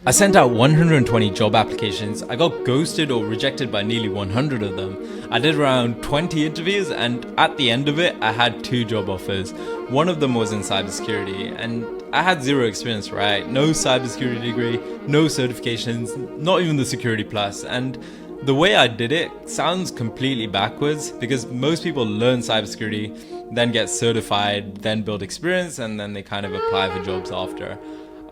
I sent out 120 job applications. I got ghosted or rejected by nearly 100 of them. I did around 20 interviews, and at the end of it, I had 2 job offers. One of them was in cybersecurity, and I had zero experience, right? No cybersecurity degree, no certifications, not even the Security Plus. And the way I did it sounds completely backwards because most people learn cybersecurity, then get certified, then build experience, and then they kind of apply for jobs after.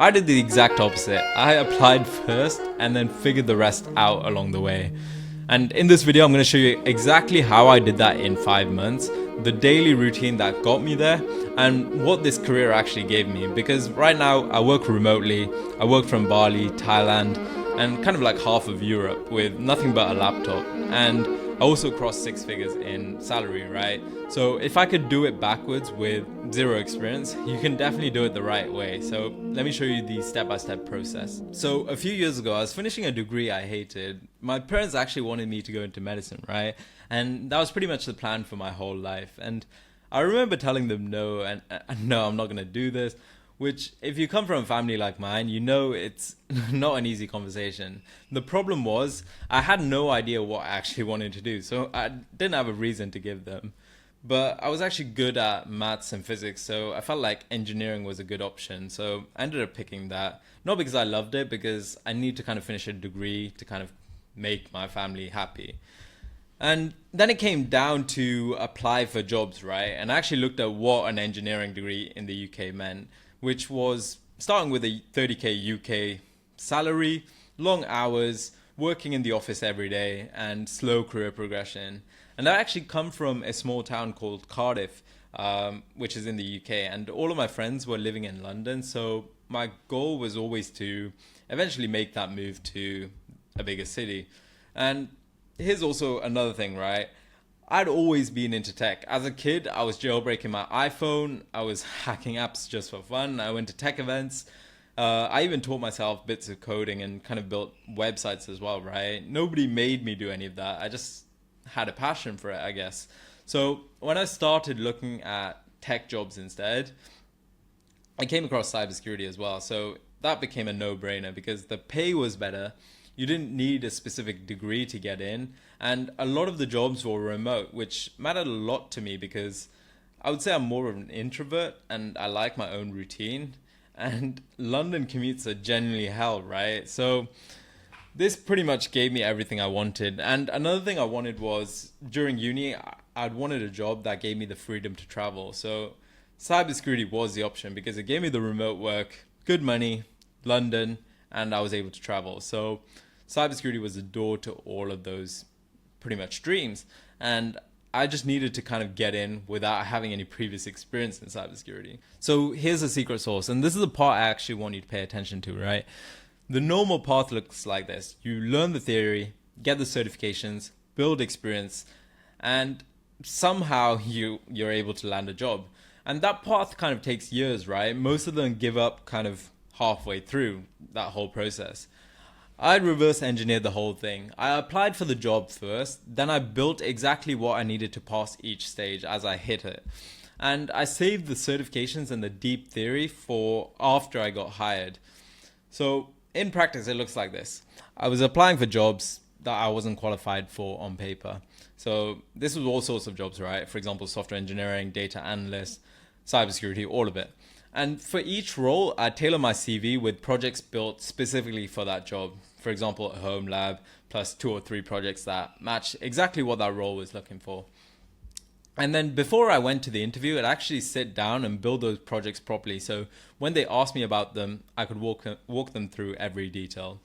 I did the exact opposite. I applied first and then figured the rest out along the way. And in this video, I'm going to show you exactly how I did that in 5 months, the daily routine that got me there, and what this career actually gave me. Because right now I work remotely. I work from Bali, Thailand, and kind of like half of Europe with nothing but a laptop. And I also crossed 6 figures in salary, right? So if I could do it backwards with zero experience, you can definitely do it the right way. So let me show you the step-by-step process. So a few years ago, I was finishing a degree I hated. My parents actually wanted me to go into medicine, right? And that was pretty much the plan for my whole life. And I remember telling them no, and no, I'm not going to do this. Which, if you come from a family like mine, you know it's not an easy conversation. The problem was, I had no idea what I actually wanted to do, so I didn't have a reason to give them. But I was actually good at maths and physics, so I felt like engineering was a good option. So I ended up picking that, not because I loved it, because I need to kind of finish a degree to kind of make my family happy. And then it came down to apply for jobs, right? And I actually looked at what an engineering degree in the UK meant, which was starting with a 30k UK salary, long hours, working in the office every day, and slow career progression. And I actually come from a small town called Cardiff, which is in the UK, and all of my friends were living in London. So my goal was always to eventually make that move to a bigger city. And here's also another thing, right? I'd always been into tech. As a kid, I was jailbreaking my iPhone. I was hacking apps just for fun. I went to tech events. I even taught myself bits of coding and kind of built websites as well, right? Nobody made me do any of that. I just had a passion for it, I guess. So when I started looking at tech jobs instead, I came across cybersecurity as well. So that became a no-brainer because the pay was better. You didn't need a specific degree to get in. And a lot of the jobs were remote, which mattered a lot to me because I would say I'm more of an introvert and I like my own routine. And London commutes are generally hell, right? So this pretty much gave me everything I wanted. And another thing I wanted was during uni, I'd wanted a job that gave me the freedom to travel. So cybersecurity was the option because it gave me the remote work, good money, London, and I was able to travel. So cybersecurity was the door to all of those pretty much dreams. And I just needed to kind of get in without having any previous experience in cybersecurity. So here's the secret sauce. And this is the part I actually want you to pay attention to, right? The normal path looks like this. You learn the theory, get the certifications, build experience, and somehow you're able to land a job. And that path kind of takes years, right? Most of them give up kind of halfway through that whole process. I reverse engineered the whole thing. I applied for the job first, then I built exactly what I needed to pass each stage as I hit it. And I saved the certifications and the deep theory for after I got hired. So in practice, it looks like this. I was applying for jobs that I wasn't qualified for on paper. So this was all sorts of jobs, right? For example, software engineering, data analyst, cybersecurity, all of it. And for each role, I tailor my CV with projects built specifically for that job. For example, a home lab plus 2 or 3 projects that match exactly what that role was looking for. And then before I went to the interview, I'd actually sit down and build those projects properly. So when they asked me about them, I could walk them through every detail.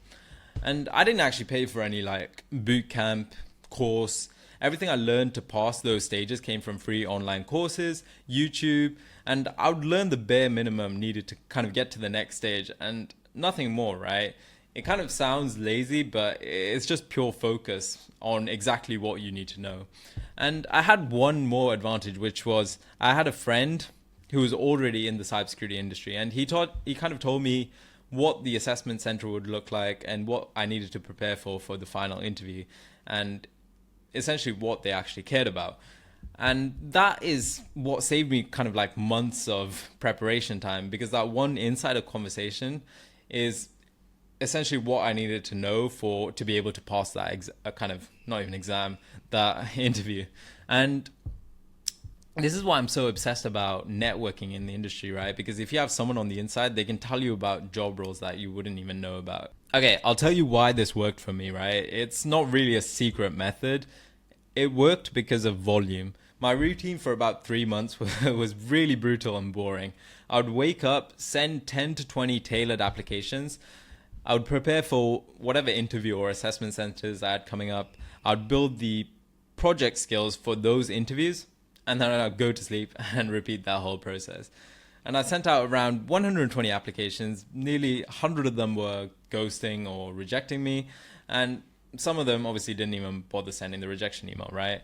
And I didn't actually pay for any like boot camp course. Everything I learned to pass those stages came from free online courses, YouTube, and I would learn the bare minimum needed to kind of get to the next stage and nothing more, right? It kind of sounds lazy, but it's just pure focus on exactly what you need to know. And I had one more advantage, which was I had a friend who was already in the cybersecurity industry, and he kind of told me what the assessment center would look like and what I needed to prepare for the final interview, and essentially what they actually cared about. And that is what saved me kind of like months of preparation time, because that one insider conversation is essentially what I needed to know to be able to pass that kind of, not even exam, that interview. And this is why I'm so obsessed about networking in the industry, right? Because if you have someone on the inside, they can tell you about job roles that you wouldn't even know about. Okay, I'll tell you why this worked for me, right? It's not really a secret method. It worked because of volume. My routine for about 3 months was really brutal and boring. I would wake up, send 10 to 20 tailored applications. I would prepare for whatever interview or assessment centers I had coming up. I'd build the project skills for those interviews, and then I'd go to sleep and repeat that whole process. And I sent out around 120 applications. Nearly 100 of them were ghosting or rejecting me. And some of them obviously didn't even bother sending the rejection email, right?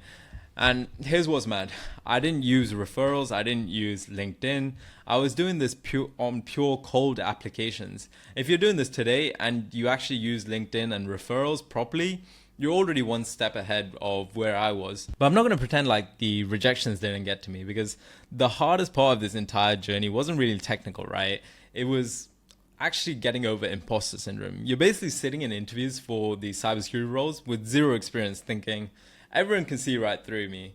And here's what's mad. I didn't use referrals. I didn't use LinkedIn. I was doing this pure cold applications. If you're doing this today and you actually use LinkedIn and referrals properly, you're already one step ahead of where I was. But I'm not going to pretend like the rejections didn't get to me, because the hardest part of this entire journey wasn't really technical, right? It was actually getting over imposter syndrome. You're basically sitting in interviews for the cybersecurity roles with zero experience, thinking everyone can see right through me.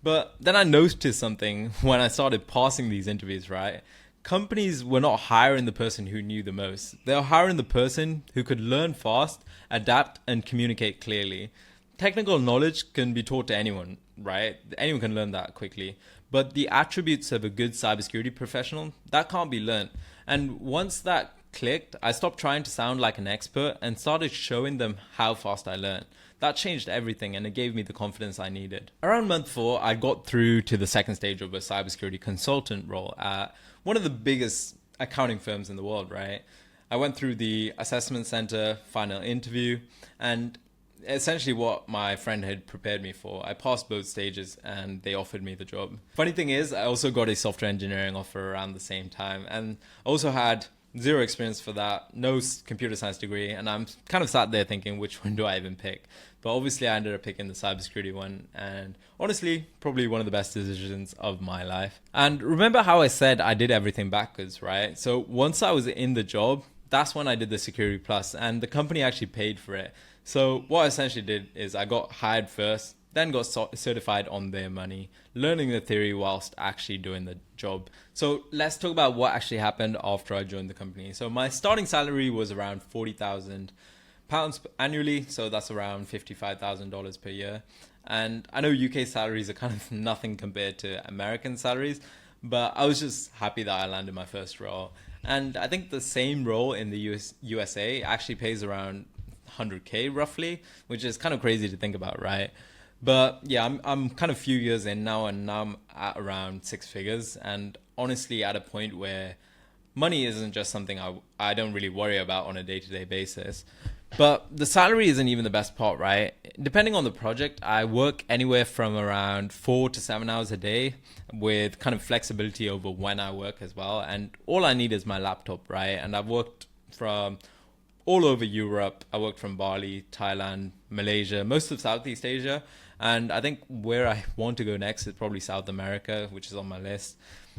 But then I noticed something when I started passing these interviews, right? Companies were not hiring the person who knew the most. They were hiring the person who could learn fast, adapt, and communicate clearly. Technical knowledge can be taught to anyone, right? Anyone can learn that quickly. But the attributes of a good cybersecurity professional, that can't be learned. And once that clicked, I stopped trying to sound like an expert and started showing them how fast I learned. That changed everything, and it gave me the confidence I needed. Around month 4, I got through to the second stage of a cybersecurity consultant role at one of the biggest accounting firms in the world, right? I went through the assessment center, final interview, and essentially what my friend had prepared me for. I passed both stages and they offered me the job. Funny thing is, I also got a software engineering offer around the same time, and also had zero experience for that, no computer science degree, and I'm kind of sat there thinking, which one do I even pick? But obviously I ended up picking the cybersecurity one, and honestly, probably one of the best decisions of my life. And remember how I said I did everything backwards, right? So once I was in the job, that's when I did the Security Plus, and the company actually paid for it. So what I essentially did is I got hired first, then got certified on their money, learning the theory whilst actually doing the job. So let's talk about what actually happened after I joined the company. So my starting salary was around £40,000 annually. So that's around $55,000 per year. And I know UK salaries are kind of nothing compared to American salaries, but I was just happy that I landed my first role. And I think the same role in the USA actually pays around 100K roughly, which is kind of crazy to think about, right? But yeah, I'm kind of a few years in now, and now I'm at around 6 figures, and honestly at a point where money isn't just something I don't really worry about on a day-to-day basis. But the salary isn't even the best part, right? Depending on the project, I work anywhere from around 4 to 7 hours a day, with kind of flexibility over when I work as well. And all I need is my laptop, right? And I've worked from all over Europe. I worked from Bali, Thailand, Malaysia, most of Southeast Asia. And I think where I want to go next is probably South America, which is on my list.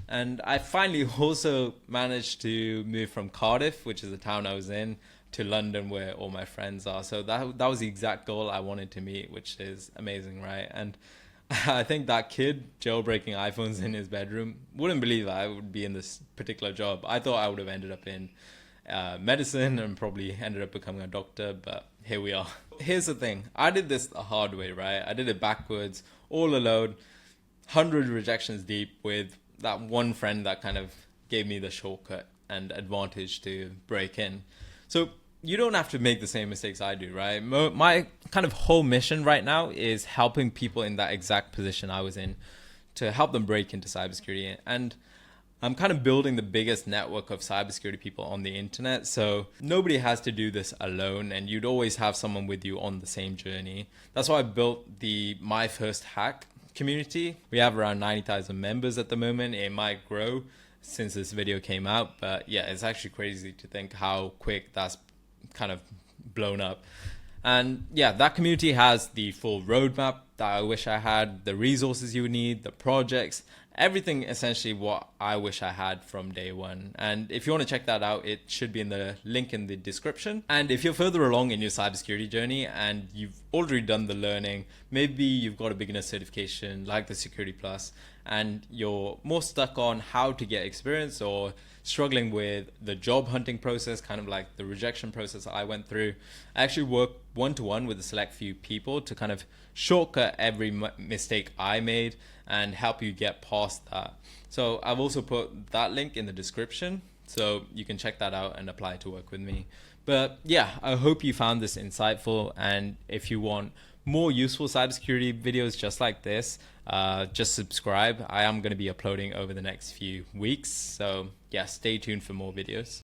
And I finally also managed to move from Cardiff, which is the town I was in, to London, where all my friends are. So that was the exact goal I wanted to meet, which is amazing, right? And I think that kid jailbreaking iPhones in his bedroom wouldn't believe I would be in this particular job. I thought I would have ended up in medicine and probably ended up becoming a doctor, but here we are. Here's the thing. I did this the hard way, right? I did it backwards, all alone, 100 rejections deep, with that one friend that kind of gave me the shortcut and advantage to break in. So you don't have to make the same mistakes I do, right? My kind of whole mission right now is helping people in that exact position I was in to help them break into cybersecurity. And I'm kind of building the biggest network of cybersecurity people on the internet. So nobody has to do this alone, and you'd always have someone with you on the same journey. That's why I built the My First Hack community. We have around 90,000 members at the moment. It might grow since this video came out, but yeah, it's actually crazy to think how quick that's kind of blown up. And yeah, that community has the full roadmap that I wish I had, the resources you need, the projects, everything essentially what I wish I had from day one. And if you want to check that out, it should be in the link in the description. And if you're further along in your cybersecurity journey and you've already done the learning, maybe you've got a beginner certification like the Security Plus, and you're more stuck on how to get experience or struggling with the job hunting process, kind of like the rejection process I went through, I actually work one-to-one with a select few people to kind of shortcut every mistake I made and help you get past that. So I've also put that link in the description, so you can check that out and apply to work with me. But yeah, I hope you found this insightful, and if you want more useful cybersecurity videos just like this, just subscribe. I am going to be uploading over the next few weeks, so yeah, stay tuned for more videos.